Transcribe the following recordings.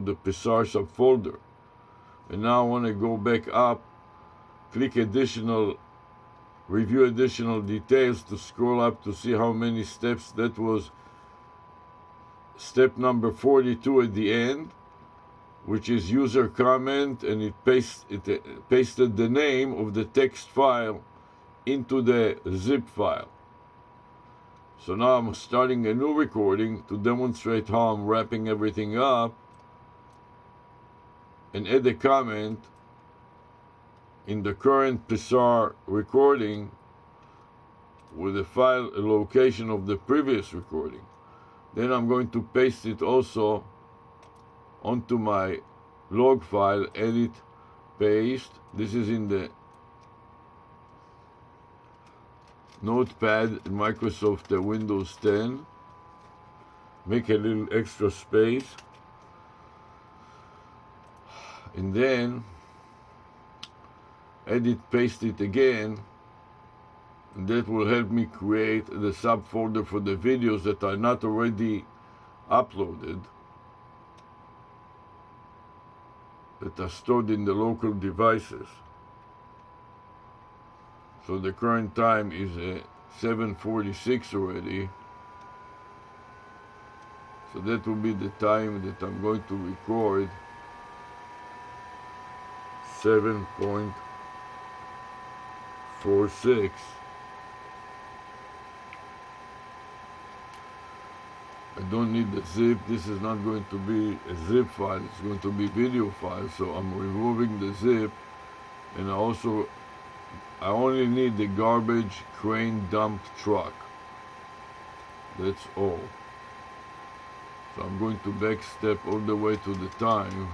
the Psar subfolder. And now I want to go back up, click additional, review additional details to scroll up to see how many steps. That was step number 42 at the end, which is user comment, and it pasted the name of the text file into the zip file. So now I'm starting a new recording to demonstrate how I'm wrapping everything up, and add a comment in the current Psar recording with the file location of the previous recording. Then I'm going to paste it also onto my log file, edit, paste. This is in the Notepad in Microsoft Windows 10. Make a little extra space. And then edit, paste it again. And that will help me create the subfolder for the videos that are not already uploaded, that are stored in the local devices. So the current time is 7:46 already. So that will be the time that I'm going to record 7.46. I don't need the zip. This is not going to be a zip file. It's going to be video file. So I'm removing the zip, and I only need the garbage crane dump truck. That's all. So I'm going to backstep all the way to the time.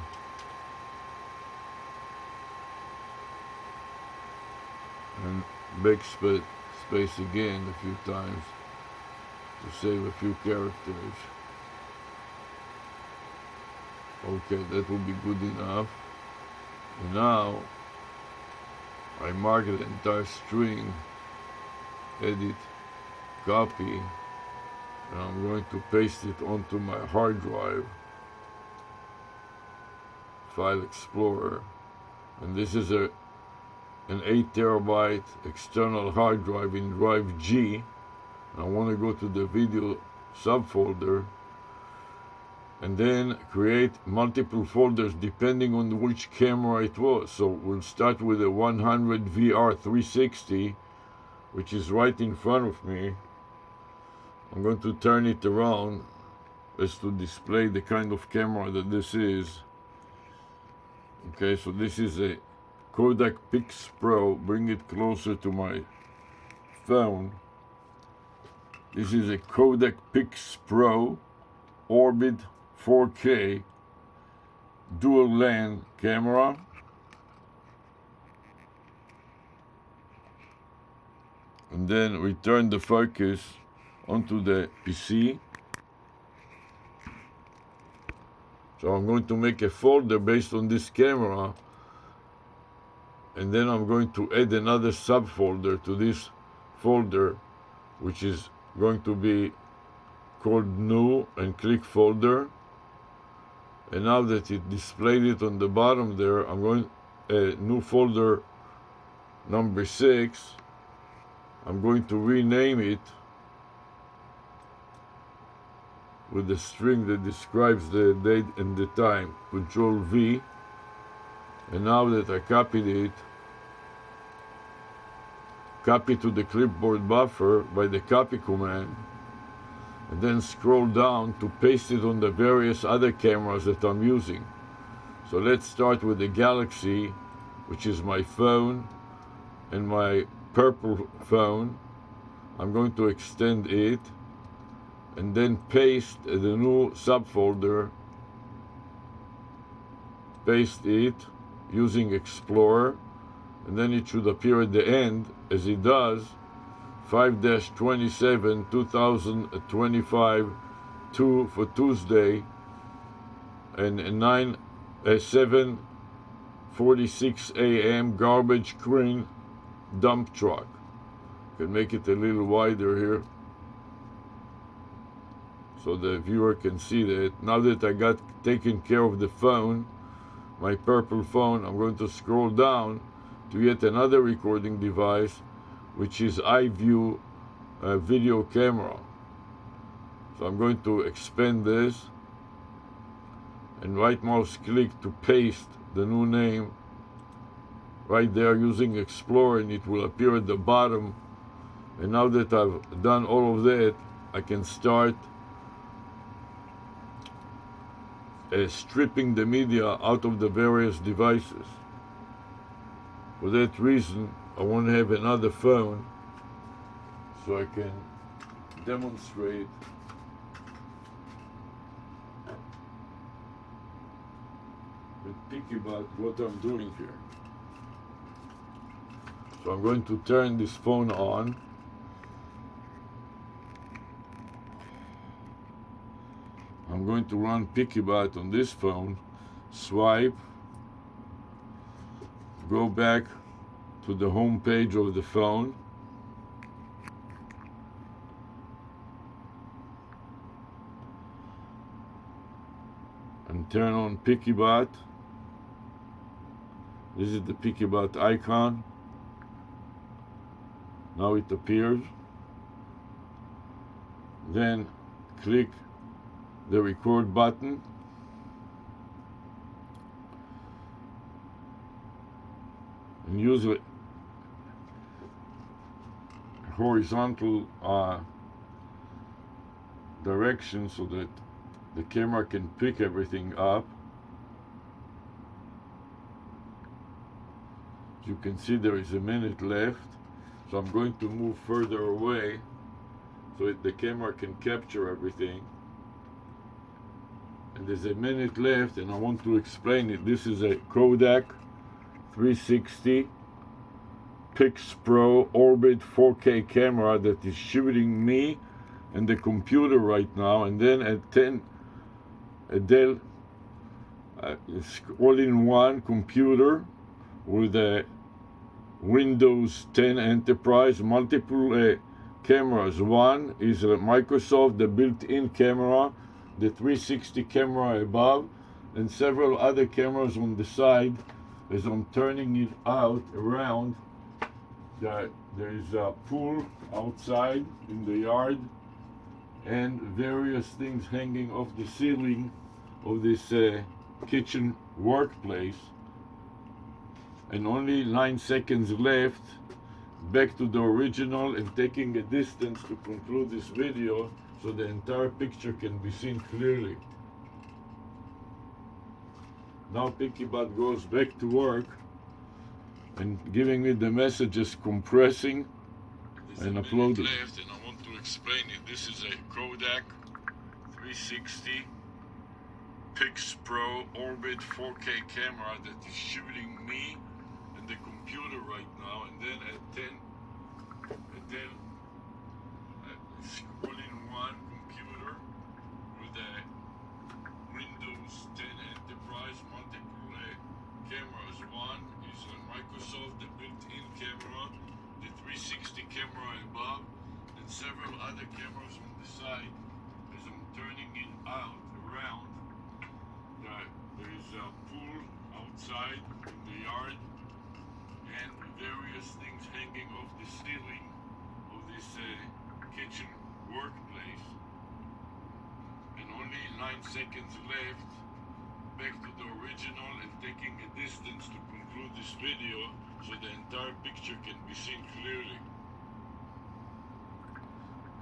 And backspace again a few times to save a few characters. Okay, that will be good enough. And now I mark the entire string, edit, copy, and I'm going to paste it onto my hard drive, File Explorer. And this is an 8 terabyte external hard drive in drive G. I want to go to the video subfolder and then create multiple folders depending on which camera it was. So we'll start with a 100 VR 360, which is right in front of me. I'm going to turn it around as to display the kind of camera that this is. Okay, so this is a Kodak Pix Pro. Bring it closer to my phone. This is a Kodak Pix Pro Orbit 4K dual lens camera. And then we turn the focus onto the PC. So I'm going to make a folder based on this camera, and then I'm going to add another subfolder to this folder, which is going to be called new, and click folder. And now that it displayed it on the bottom there, I'm going new folder number 6. I'm going to rename it with the string that describes the date and the time, Control V. And now that I copied it, copy to the clipboard buffer by the copy command, and then scroll down to paste it on the various other cameras that I'm using. So let's start with the Galaxy, which is my phone and my purple phone. I'm going to extend it and then paste the new subfolder, paste it using Explorer, and then it should appear at the end, as it does, 5-27 2025 2 for Tuesday, and 7:46 a.m. garbage crane dump truck. Can make it a little wider here so the viewer can see that. Now that I got taken care of the phone, my purple phone, I'm going to scroll down to yet another recording device, which is iView video camera. So I'm going to expand this and right mouse click to paste the new name right there using Explorer, and it will appear at the bottom. And now that I've done all of that, I can start stripping the media out of the various devices. For that reason, I want to have another phone so I can demonstrate with Piggyback what I'm doing here. So I'm going to turn this phone on. I'm going to run Piggyback on this phone, swipe, go back to the home page of the phone, and turn on Piggyback. This is the Piggyback icon. Now it appears. Then click the record button. And use a horizontal direction so that the camera can pick everything up. As you can see, there is a minute left, so I'm going to move further away so that the camera can capture everything. And there's a minute left, and I want to explain it. This is a Kodak 360 Pix Pro Orbit 4K camera that is shooting me and the computer right now, and then a Dell all-in-one computer with a Windows 10 Enterprise, multiple cameras. One is a Microsoft, the built-in camera, the 360 camera above, and several other cameras on the side. As I'm turning it out around, there is a pool outside in the yard and various things hanging off the ceiling of this kitchen workplace. And only 9 seconds left. Back to the original and taking a distance to conclude this video so the entire picture can be seen clearly. Now Piggyback goes back to work and giving me the messages, compressing and uploading. Left, and I want to explain it. This is a Kodak 360 Pix Pro Orbit 4K camera that is shooting me and the computer right now, and then a 10 all-in-one computer with a Windows 10 Enterprise, multiple cameras. One is a Microsoft, the built-in camera, the 360 camera above, and several other cameras on the side. As I'm turning it out around, there is a pool outside in the yard and various things hanging off the ceiling of this kitchen workplace. And only 9 seconds left. Back to the original and taking a distance to conclude this video so the entire picture can be seen clearly.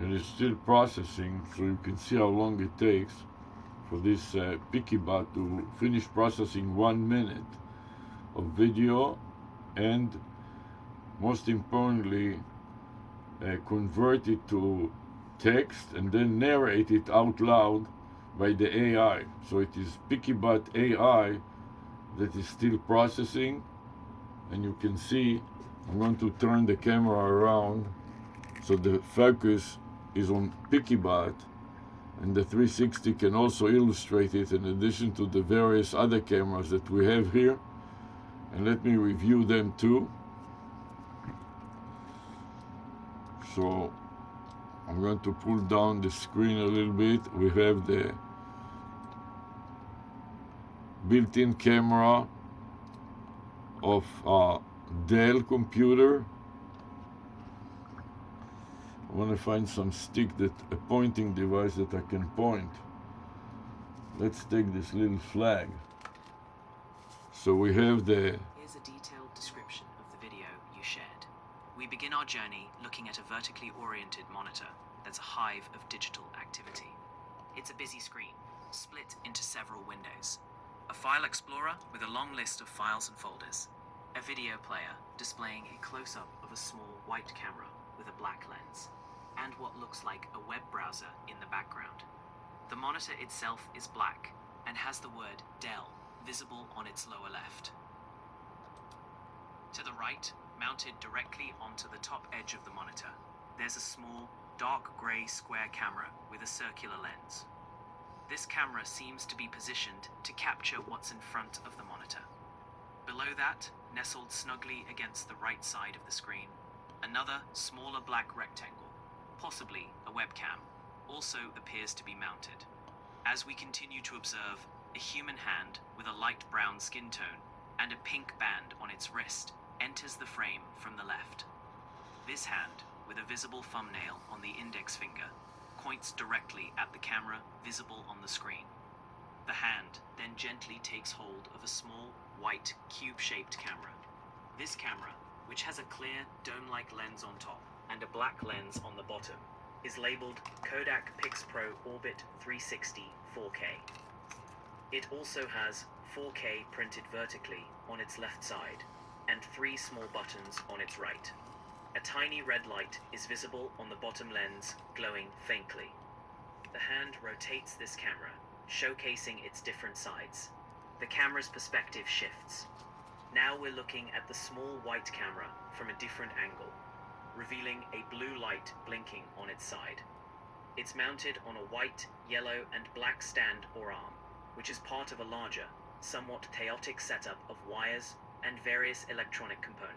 It is still processing, so you can see how long it takes for this Piggyback to finish processing 1 minute of video, and most importantly convert it to text and then narrate it out loud by the AI. So it is Piggyback AI that is still processing, and you can see I'm going to turn the camera around so the focus is on Piggyback, and the 360 can also illustrate it in addition to the various other cameras that we have here. And let me review them too. So I'm going to pull down the screen a little bit. We have the built-in camera of a Dell computer. I want to find some stick, a pointing device that I can point. Let's take this little flag. So we have the... Here's a detailed description of the video you shared. We begin our journey looking at a vertically oriented monitor that's a hive of digital activity. It's a busy screen, split into several windows. A file explorer with a long list of files and folders. A video player displaying a close-up of a small white camera with a black lens. And what looks like a web browser in the background. The monitor itself is black and has the word Dell visible on its lower left. To the right, mounted directly onto the top edge of the monitor, there's a small, dark grey square camera with a circular lens. This camera seems to be positioned to capture what's in front of the monitor. Below that, nestled snugly against the right side of the screen, another smaller black rectangle, possibly a webcam, also appears to be mounted. As we continue to observe, a human hand with a light brown skin tone and a pink band on its wrist enters the frame from the left. This hand, with a visible thumbnail on the index finger, points directly at the camera visible on the screen. The hand then gently takes hold of a small, white, cube-shaped camera. This camera, which has a clear, dome-like lens on top and a black lens on the bottom, is labeled Kodak PixPro Orbit 360 4K. It also has 4K printed vertically on its left side and 3 small buttons on its right. A tiny red light is visible on the bottom lens, glowing faintly. The hand rotates this camera, showcasing its different sides. The camera's perspective shifts. Now we're looking at the small white camera from a different angle, revealing a blue light blinking on its side. It's mounted on a white, yellow, and black stand or arm, which is part of a larger, somewhat chaotic setup of wires and various electronic components.